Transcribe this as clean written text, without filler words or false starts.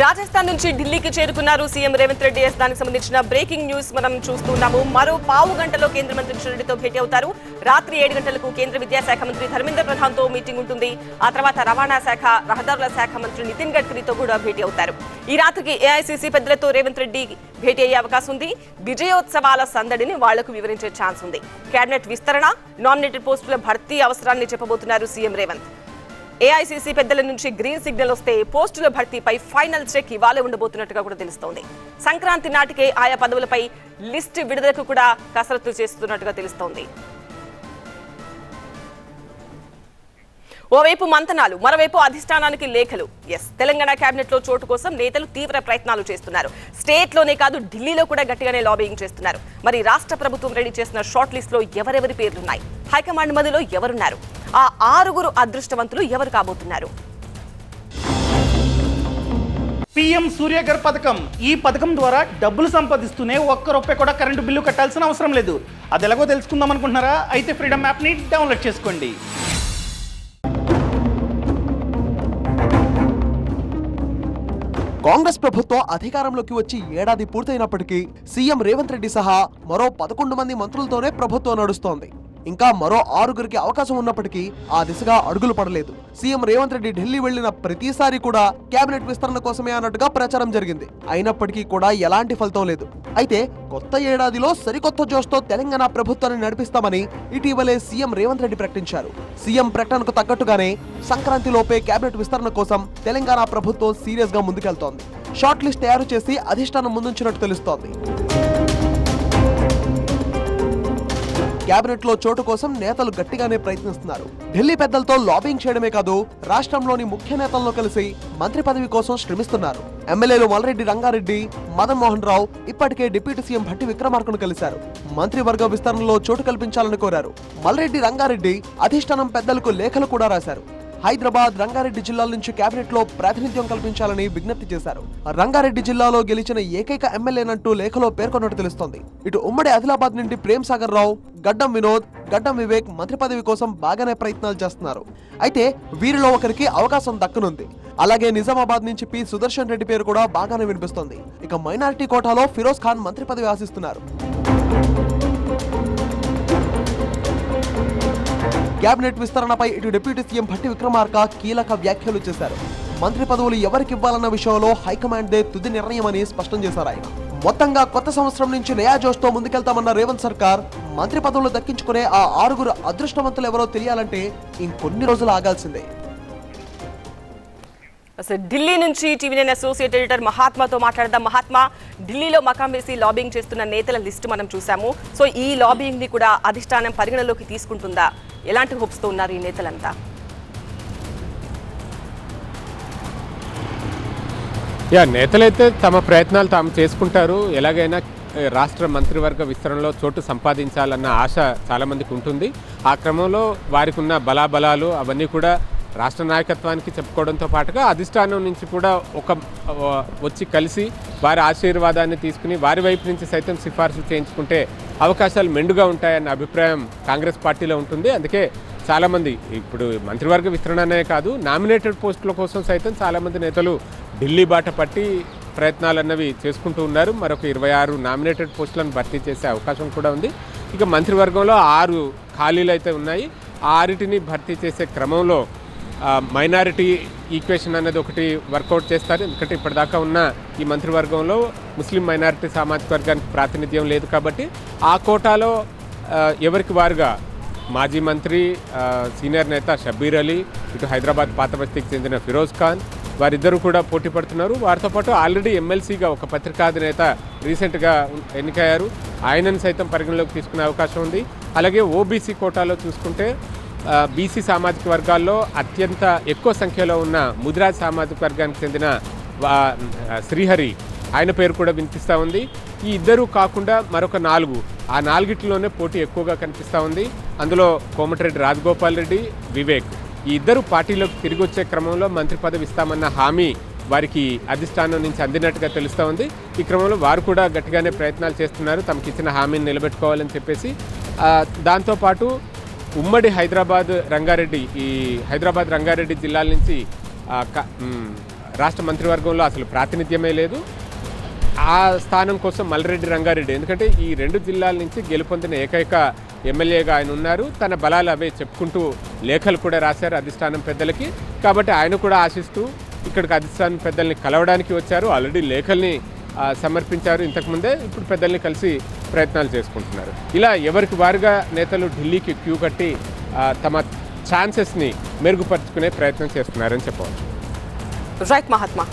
రాజస్థాన్ నుంచి ఢిల్లీకి చేరుకున్నారు సీఎం రేవంత్ రెడ్డి. దానికి సంబంధించిన బ్రేకింగ్ న్యూస్ మనం చూస్తున్నాము. మరో పావు గంటలో కేంద్ర మంత్రి కిషన్ రెడ్డితో భేటీ అవుతారు. రాత్రి 7 గంటలకు కేంద్ర విద్యాశాఖ మంత్రి ధర్మేంద్ర ప్రధాన్ తో మీటింగ్ ఉంటుంది. ఆ తర్వాత రవాణా శాఖ, రహదారుల శాఖ మంత్రి నితిన్ గడ్కరీతో కూడా భేటీ అవుతారు. ఈ రాత్రికి ఏఐసీసీ పెద్దలతో రేవంత్ రెడ్డి భేటీ అయ్యే అవకాశం ఉంది. విజయోత్సవాల సందడిని వాళ్లకు వివరించే ఛాన్స్ ఉంది. కేబినెట్ విస్తరణ, నామినేటెడ్ పోస్టుల భర్తీ అవసరాన్ని చెప్పబోతున్నారు సీఎం రేవంత్. ఏఐసీసీ పెద్దల నుంచి గ్రీన్ సిగ్నల్ వస్తే పోస్టుల భర్తీపై ఫైనల్ చెక్ ఇవాళ ఉండబోతున్నట్టుగా కూడా తెలుస్తోంది. సంక్రాంతి నాటికే ఆయా పదవులపై లిస్టు విడుదలకు కూడా కసరత్తు చేస్తున్నట్టుగా తెలుస్తోంది. ఓవైపు మంతనాలు, మరోవైపు అధిష్టానానికి లేఖలు. తెలంగాణ కేబినెట్ లో చోటు కోసం నేతలు తీవ్ర ప్రయత్నాలు చేస్తున్నారు. స్టేట్ లోనే కాదు, ఢిల్లీలో కూడా గట్టిగానే లాబింగ్ చేస్తున్నారు. మరి రాష్ట్ర ప్రభుత్వం రెడీ చేసిన షార్ట్ లిస్ట్ లో ఎవరెవరి పేర్లున్నాయి? హైకమాండ్ మధ్యలో ఎవరున్నారు? ఆ 6 అదృష్టవంతులు ఎవరు కాబోతున్నారు? పీఎం సూర్యఘర్ పథకం. ఈ పథకం ద్వారా డబ్బులు సంపాదిస్తూనే ఒక్క రూపాయి కూడా కరెంటు బిల్లు కట్టాల్సిన అవసరం లేదు. అది ఎలాగో తెలుసుకుందాం అనుకుంటున్నారా? అయితే ఫ్రీడమ్ యాప్ని డౌన్లోడ్ చేసుకోండి. కాంగ్రెస్ ప్రభుత్వం అధికారంలోకి వచ్చి ఏడాది పూర్తయినప్పటికీ సీఎం రేవంత్ రెడ్డి సహా మరో 11 మంది మంత్రులతోనే ప్రభుత్వం నడుస్తోంది. ఇంకా మరో 6 అవకాశం ఉన్నప్పటికీ ఆ దిశగా అడుగులు పడలేదు. సీఎం రేవంత్ రెడ్డి ఢిల్లీ వెళ్లిన ప్రతిసారి కూడా కేబినెట్ విస్తరణ కోసమే అన్నట్టుగా ప్రచారం జరిగింది. అయినప్పటికీ కూడా ఎలాంటి ఫలితం లేదు. అయితే కొత్త ఏడాదిలో సరికొత్త జోష్తో తెలంగాణ ప్రభుత్వాన్ని నడిపిస్తామని ఇటీవలే సీఎం రేవంత్ రెడ్డి ప్రకటించారు. సీఎం ప్రకటనకు తగ్గట్టుగానే సంక్రాంతి లోపే కేబినెట్ విస్తరణ కోసం తెలంగాణ ప్రభుత్వం సీరియస్ గా ముందుకెళ్తోంది. షార్ట్ లిస్ట్ తయారు చేసి అధిష్టానం ముందుంచినట్టు తెలుస్తోంది. కేబినెట్ లో చోటు కోసం నేతలు గట్టిగానే ప్రయత్నిస్తున్నారు. ఢిల్లీ పెద్దలతో లాబింగ్ చేయడమే కాదు, రాష్ట్రంలోని ముఖ్య నేతలను కలిసి మంత్రి పదవి కోసం శ్రమిస్తున్నారు. ఎమ్మెల్యేలు మల్రెడ్డి రంగారెడ్డి, మదన్ మోహన్ రావు ఇప్పటికే డిప్యూటీ సీఎం భట్టి విక్రమార్కను కలిశారు. మంత్రివర్గ విస్తరణలో చోటు కల్పించాలని కోరారు. మల్రెడ్డి రంగారెడ్డి అధిష్టానం పెద్దలకు లేఖలు కూడా రాశారు. హైదరాబాద్, రంగారెడ్డి జిల్లాల నుంచి కేబినెట్ లో ప్రాతినిధ్యం కల్పించాలని విజ్ఞప్తి చేశారు. రంగారెడ్డి జిల్లాలో గెలిచిన ఏకైక ఎమ్మెల్యేనంటూ లేఖలో పేర్కొన్నట్టు తెలుస్తోంది. ఇటు ఉమ్మడి ఆదిలాబాద్ నుండి ప్రేమ్ సాగర్ రావు, గడ్డం వినోద్, గడ్డం వివేక్ మంత్రి పదవి కోసం బాగానే ప్రయత్నాలు చేస్తున్నారు. అయితే వీరిలో ఒకరికి అవకాశం దక్కనుంది. అలాగే నిజామాబాద్ నుంచి పి సుదర్శన్ రెడ్డి పేరు కూడా బాగానే వినిపిస్తోంది. ఇక మైనారిటీ కోటాలో ఫిరోజ్ ఖాన్ మంత్రి పదవి ఆశిస్తున్నారు. కేబినెట్ విస్తరణపై ఇటు డిప్యూటీ సీఎం భట్టి విక్రమార్క కీలక వ్యాఖ్యలు చేశారు. మంత్రి పదవులు ఎవరికి ఇవ్వాలన్న విషయంలో హైకమాండ్దే తుది నిర్ణయమని స్పష్టం చేశారు ఆయన. మొత్తంగా కొత్త సంవత్సరం నుంచి నయా జోష్తో ముందుకెళ్తామన్న రేవంత్ సర్కార్ మంత్రి పదవులు దక్కించుకునే ఆ 6 అదృష్టవంతులు ఎవరో తెలియాలంటే ఇంకొన్ని రోజులు ఆగాల్సిందే. అసలు ఢిల్లీ నుంచి టీవీ9 అసోసియేట్ ఎడిటర్ మహాత్మాతో మాట్లాడదాం. మహాత్మా, ఢిల్లీలో మకాం వేసి లాబింగ్ చేస్తున్న నేతల లిస్టు మనం చూసాము. సో ఈ లాబింగ్ ని కూడా అధిష్టానం పరిగణలోకి తీసుకుంటుందా? ఎలాంటి హోప్స్ తో ఉన్నారు ఈ నేతలంతా? నేతలైతే తమ ప్రయత్నాలు తాము చేసుకుంటారు. ఎలాగైనా రాష్ట్ర మంత్రివర్గ విస్తరణలో చోటు సంపాదించాలన్న ఆశ చాలామందికి ఉంటుంది. ఆ క్రమంలో వారికి ఉన్న బలాబలాలు అవన్నీ కూడా రాష్ట్ర నాయకత్వానికి చెప్పుకోవడంతో పాటుగా అధిష్టానం నుంచి కూడా వచ్చి కలిసి వారి ఆశీర్వాదాన్ని తీసుకుని వారి వైపు నుంచి సైతం సిఫార్సు చేయించుకుంటే అవకాశాలు మెండుగా ఉంటాయన్న అభిప్రాయం కాంగ్రెస్ పార్టీలో ఉంటుంది. అందుకే చాలామంది ఇప్పుడు మంత్రివర్గ విస్తరణనే కాదు, నామినేటెడ్ పోస్టుల కోసం సైతం చాలామంది నేతలు ఢిల్లీ బాట పట్టి ప్రయత్నాలు అన్నవి చేసుకుంటూ ఉన్నారు. మరొక 26 నామినేటెడ్ పోస్టులను భర్తీ చేసే అవకాశం కూడా ఉంది. ఇక మంత్రివర్గంలో 6 ఖాళీలు అయితే ఉన్నాయి. ఆ 6టిని భర్తీ చేసే క్రమంలో మైనారిటీ ఈక్వేషన్ అనేది ఒకటి వర్కౌట్ చేస్తారు. ఎందుకంటే ఇప్పటిదాకా ఉన్న ఈ మంత్రివర్గంలో ముస్లిం మైనారిటీ సామాజిక వర్గానికి ప్రాతినిధ్యం లేదు కాబట్టి ఆ కోటాలో ఎవరికి వారుగా మాజీ మంత్రి, సీనియర్ నేత షబ్బీర్ అలీ, ఇటు హైదరాబాద్ పాత బస్తీకి చెందిన ఫిరోజ్ ఖాన్ వారిద్దరూ కూడా పోటీ పడుతున్నారు. వారితో పాటు ఆల్రెడీ ఎమ్మెల్సీగా ఒక పత్రికాధినేత రీసెంట్గా ఎన్నికయ్యారు. ఆయనను సైతం పరిగణలోకి తీసుకునే అవకాశం ఉంది. అలాగే ఓబీసీ కోటాలో చూసుకుంటే బీసీ సామాజిక వర్గాల్లో అత్యంత ఎక్కువ సంఖ్యలో ఉన్న ముదిరాజ్ సామాజిక వర్గానికి చెందిన శ్రీహరి, ఆయన పేరు కూడా వినిపిస్తూ ఉంది. ఈ ఇద్దరు కాకుండా మరొక 4, ఆ 4టిలోనే పోటీ ఎక్కువగా కనిపిస్తూ ఉంది. అందులో కోమటిరెడ్డి రాజగోపాల్ రెడ్డి, వివేక్ ఈ ఇద్దరు పార్టీలోకి తిరిగి వచ్చే క్రమంలో మంత్రి పదవి ఇస్తామన్న హామీ వారికి అధిష్టానం నుంచి అందినట్టుగా తెలుస్తూ ఉంది. ఈ క్రమంలో వారు కూడా గట్టిగానే ప్రయత్నాలు చేస్తున్నారు తమకి ఇచ్చిన హామీని నిలబెట్టుకోవాలని చెప్పేసి. దాంతోపాటు ఉమ్మడి హైదరాబాద్ రంగారెడ్డి జిల్లాల నుంచి రాష్ట్ర మంత్రివర్గంలో అసలు ప్రాతినిధ్యమే లేదు. ఆ స్థానం కోసం మల్రెడ్డి రంగారెడ్డి, ఎందుకంటే ఈ 2 జిల్లాల నుంచి గెలుపొందిన ఏకైక ఎమ్మెల్యేగా ఆయన ఉన్నారు. తన బలాలు అవే చెప్పుకుంటూ లేఖలు కూడా రాశారు అధిష్టానం పెద్దలకి. కాబట్టి ఆయన కూడా ఆశిస్తూ ఇక్కడికి అధిష్టానం పెద్దల్ని కలవడానికి వచ్చారు. ఆల్రెడీ లేఖల్ని సమర్పించారు ఇంతకుముందే. ఇప్పుడు పెద్దల్ని కలిసి ప్రయత్నాలు చేసుకుంటున్నారు. ఇలా ఎవరికి వారుగా నేతలు ఢిల్లీకి క్యూ కట్టి తమ ఛాన్సెస్ని మెరుగుపరుచుకునే ప్రయత్నం చేస్తున్నారని చెప్పవచ్చు. రైట్ మహాత్మా.